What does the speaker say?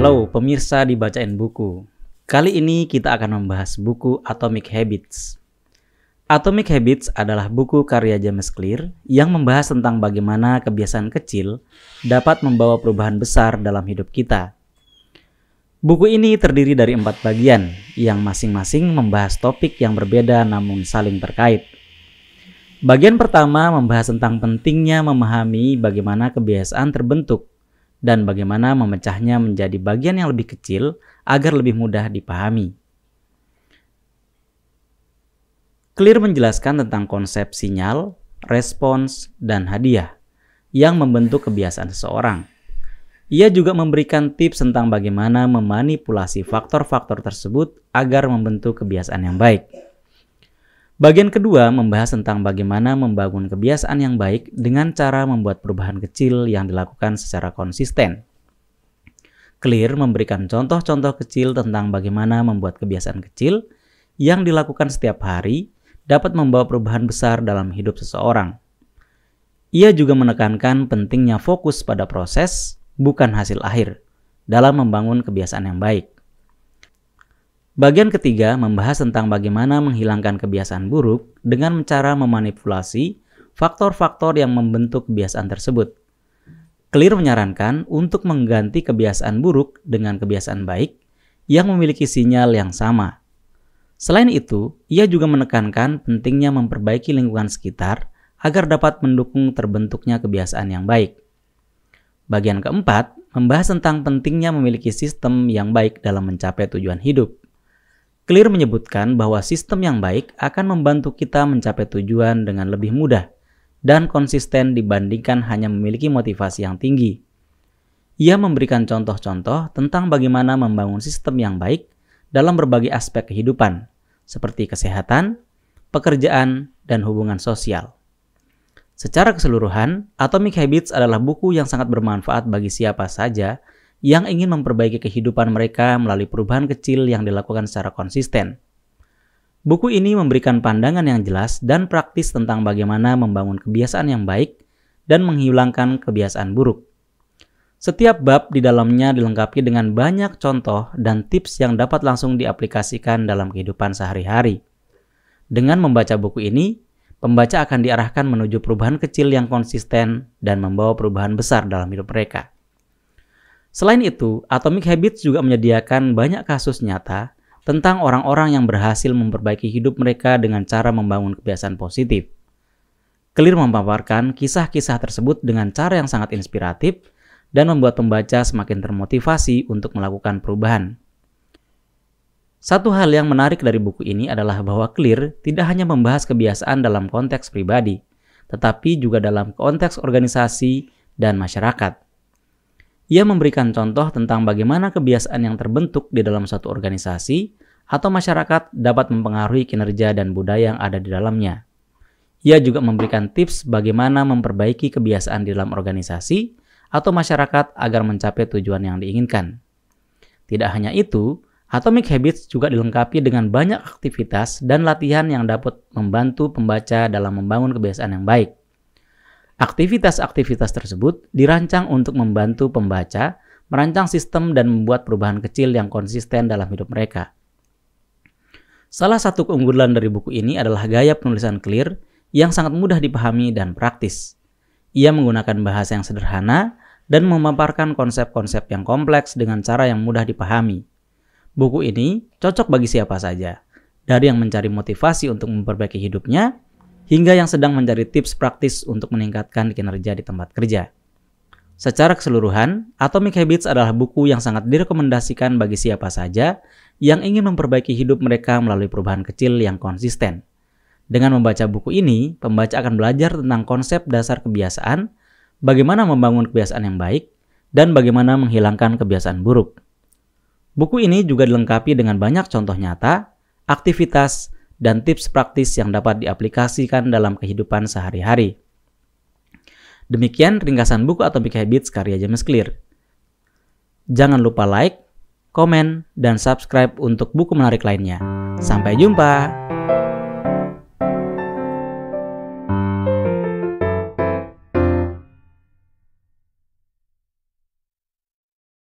Halo pemirsa di Bacain Buku. Kali ini kita akan membahas buku Atomic Habits. Atomic Habits adalah buku karya James Clear yang membahas tentang bagaimana kebiasaan kecil dapat membawa perubahan besar dalam hidup kita. Buku ini terdiri dari 4 bagian yang masing-masing membahas topik yang berbeda namun saling terkait. Bagian pertama membahas tentang pentingnya memahami bagaimana kebiasaan terbentuk dan bagaimana memecahnya menjadi bagian yang lebih kecil agar lebih mudah dipahami. Clear menjelaskan tentang konsep sinyal, respons, dan hadiah yang membentuk kebiasaan seseorang. Ia juga memberikan tips tentang bagaimana memanipulasi faktor-faktor tersebut agar membentuk kebiasaan yang baik. Bagian kedua membahas tentang bagaimana membangun kebiasaan yang baik dengan cara membuat perubahan kecil yang dilakukan secara konsisten. Clear memberikan contoh-contoh kecil tentang bagaimana membuat kebiasaan kecil yang dilakukan setiap hari dapat membawa perubahan besar dalam hidup seseorang. Ia juga menekankan pentingnya fokus pada proses, bukan hasil akhir, dalam membangun kebiasaan yang baik. Bagian ketiga membahas tentang bagaimana menghilangkan kebiasaan buruk dengan cara memanipulasi faktor-faktor yang membentuk kebiasaan tersebut. Clear menyarankan untuk mengganti kebiasaan buruk dengan kebiasaan baik yang memiliki sinyal yang sama. Selain itu, ia juga menekankan pentingnya memperbaiki lingkungan sekitar agar dapat mendukung terbentuknya kebiasaan yang baik. Bagian keempat membahas tentang pentingnya memiliki sistem yang baik dalam mencapai tujuan hidup. Clear menyebutkan bahwa sistem yang baik akan membantu kita mencapai tujuan dengan lebih mudah dan konsisten dibandingkan hanya memiliki motivasi yang tinggi. Ia memberikan contoh-contoh tentang bagaimana membangun sistem yang baik dalam berbagai aspek kehidupan, seperti kesehatan, pekerjaan, dan hubungan sosial. Secara keseluruhan, Atomic Habits adalah buku yang sangat bermanfaat bagi siapa saja yang ingin memperbaiki kehidupan mereka melalui perubahan kecil yang dilakukan secara konsisten. Buku ini memberikan pandangan yang jelas dan praktis tentang bagaimana membangun kebiasaan yang baik dan menghilangkan kebiasaan buruk. Setiap bab di dalamnya dilengkapi dengan banyak contoh dan tips yang dapat langsung diaplikasikan dalam kehidupan sehari-hari. Dengan membaca buku ini, pembaca akan diarahkan menuju perubahan kecil yang konsisten dan membawa perubahan besar dalam hidup mereka. Selain itu, Atomic Habits juga menyediakan banyak kasus nyata tentang orang-orang yang berhasil memperbaiki hidup mereka dengan cara membangun kebiasaan positif. Clear memaparkan kisah-kisah tersebut dengan cara yang sangat inspiratif dan membuat pembaca semakin termotivasi untuk melakukan perubahan. Satu hal yang menarik dari buku ini adalah bahwa Clear tidak hanya membahas kebiasaan dalam konteks pribadi, tetapi juga dalam konteks organisasi dan masyarakat. Ia memberikan contoh tentang bagaimana kebiasaan yang terbentuk di dalam suatu organisasi atau masyarakat dapat mempengaruhi kinerja dan budaya yang ada di dalamnya. Ia juga memberikan tips bagaimana memperbaiki kebiasaan di dalam organisasi atau masyarakat agar mencapai tujuan yang diinginkan. Tidak hanya itu, Atomic Habits juga dilengkapi dengan banyak aktivitas dan latihan yang dapat membantu pembaca dalam membangun kebiasaan yang baik. Aktivitas-aktivitas tersebut dirancang untuk membantu pembaca merancang sistem dan membuat perubahan kecil yang konsisten dalam hidup mereka. Salah satu keunggulan dari buku ini adalah gaya penulisan Clear yang sangat mudah dipahami dan praktis. Ia menggunakan bahasa yang sederhana dan memaparkan konsep-konsep yang kompleks dengan cara yang mudah dipahami. Buku ini cocok bagi siapa saja, dari yang mencari motivasi untuk memperbaiki hidupnya, hingga yang sedang mencari tips praktis untuk meningkatkan kinerja di tempat kerja. Secara keseluruhan, Atomic Habits adalah buku yang sangat direkomendasikan bagi siapa saja yang ingin memperbaiki hidup mereka melalui perubahan kecil yang konsisten. Dengan membaca buku ini, pembaca akan belajar tentang konsep dasar kebiasaan, bagaimana membangun kebiasaan yang baik, dan bagaimana menghilangkan kebiasaan buruk. Buku ini juga dilengkapi dengan banyak contoh nyata, aktivitas, dan tips praktis yang dapat diaplikasikan dalam kehidupan sehari-hari. Demikian ringkasan buku Atomic Habits karya James Clear. Jangan lupa like, komen, dan subscribe untuk buku menarik lainnya. Sampai jumpa!